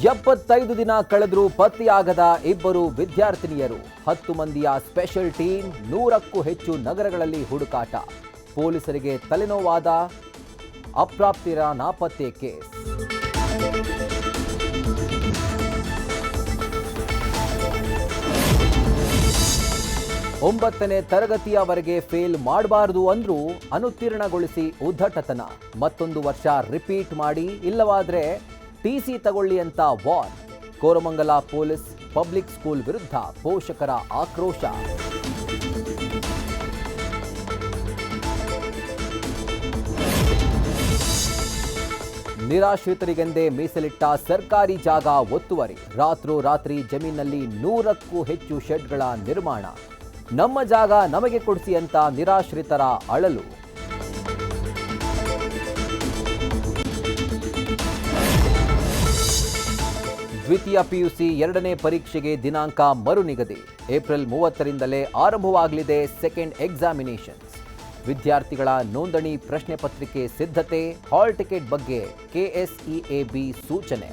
75 ದಿನ ಕಳೆದರೂ ಪತ್ತೆಯಾಗದ ಇಬ್ಬರು ವಿದ್ಯಾರ್ಥಿನಿಯರು 10 ಮಂದಿಯ ಸ್ಪೆಷಲ್ ಟೀಮ್ 100ಕ್ಕೂ ಹೆಚ್ಚು ನಗರಗಳಲ್ಲಿ ಹುಡುಕಾಟ ಪೊಲೀಸರಿಗೆ ತಲೆನೋವಾದ ಅಪ್ರಾಪ್ತರ ನಾಪತ್ತೆ ಕೇಸ್ ಒಂಬತ್ತನೇ ತರಗತಿಯವರೆಗೆ ಫೇಲ್ ಮಾಡಬಾರದು ಅಂದ್ರೂ ಅನುತ್ತೀರ್ಣಗೊಳಿಸಿ ಉದ್ದಟತನ ಮತ್ತೊಂದು ವರ್ಷ ರಿಪೀಟ್ ಮಾಡಿ ಇಲ್ಲವಾದ್ರೆ ಟಿಸಿ ತಗೊಳ್ಳಿ ಅಂತ war Koramangala police public school ವಿರುದ್ಧ ಪೋಷಕರ ಆಕ್ರೋಶ ನಿರಾಶ್ರಿತರಿಗೆಂದೇ ಮೀಸಲಿಟ್ಟ ಸರ್ಕಾರಿ ಜಾಗ ಒತ್ತುವರಿ ರಾತ್ರೋರಾತ್ರಿ ಜಮೀನಿನಲ್ಲಿ 100ಕ್ಕೂ ಹೆಚ್ಚು ಶೆಡ್ಗಳ ನಿರ್ಮಾಣ ನಮ್ಮ ಜಾಗ ನಮಗೆ ಕೊಡಿಸಿ ಅಂತ ನಿರಾಶ್ರಿತರ ಅಳಲು ದ್ವಿತೀಯ ಪಿಯುಸಿ 2ನೇ ಪರೀಕ್ಷೆಗೆ ದಿನಾಂಕ ಮರು ನಿಗದಿ ಏಪ್ರಿಲ್ 30ರಿಂದಲೇ ಆರಂಭವಾಗಲಿದೆ ಸೆಕೆಂಡ್ ಎಕ್ಸಾಮಿನೇಷನ್ಸ್ ವಿದ್ಯಾರ್ಥಿಗಳ ನೋಂದಣಿ ಪ್ರಶ್ನೆ ಪತ್ರಿಕೆ ಸಿದ್ಧತೆ ಹಾಲ್ ಟಿಕೆಟ್ ಬಗ್ಗೆ ಕೆಎಸ್ಇಎಬಿ ಸೂಚನೆ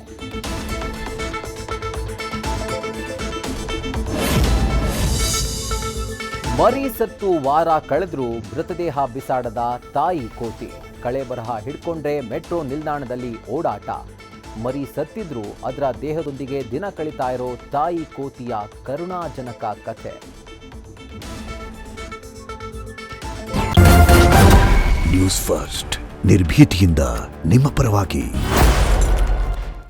ಮರಿ ಸತ್ತು ವಾರ ಕಳೆದ್ರೂ ಮೃತದೇಹ ಬಿಸಾಡದ ತಾಯಿ ಕೋತಿ ಕಳೆಬರಹ ಹಿಡ್ಕೊಂಡ್ರೆ ಮೆಟ್ರೋ ನಿಲ್ದಾಣದಲ್ಲಿ ಓಡಾಟ ಮರಿ ಸತ್ತಿದ್ರೂ ಅದರ ದೇಹದೊಂದಿಗೆ ದಿನ ಕಳೀತಾ ಇರೋ ತಾಯಿ ಕೋತಿಯ ಕರುಣಾಜನಕ ಕಥೆ. ನ್ಯೂಸ್ ಫಸ್ಟ್ ನಿರ್ಭೀತಿಯಿಂದ ನಿಮ್ಮ ಪರವಾಗಿ.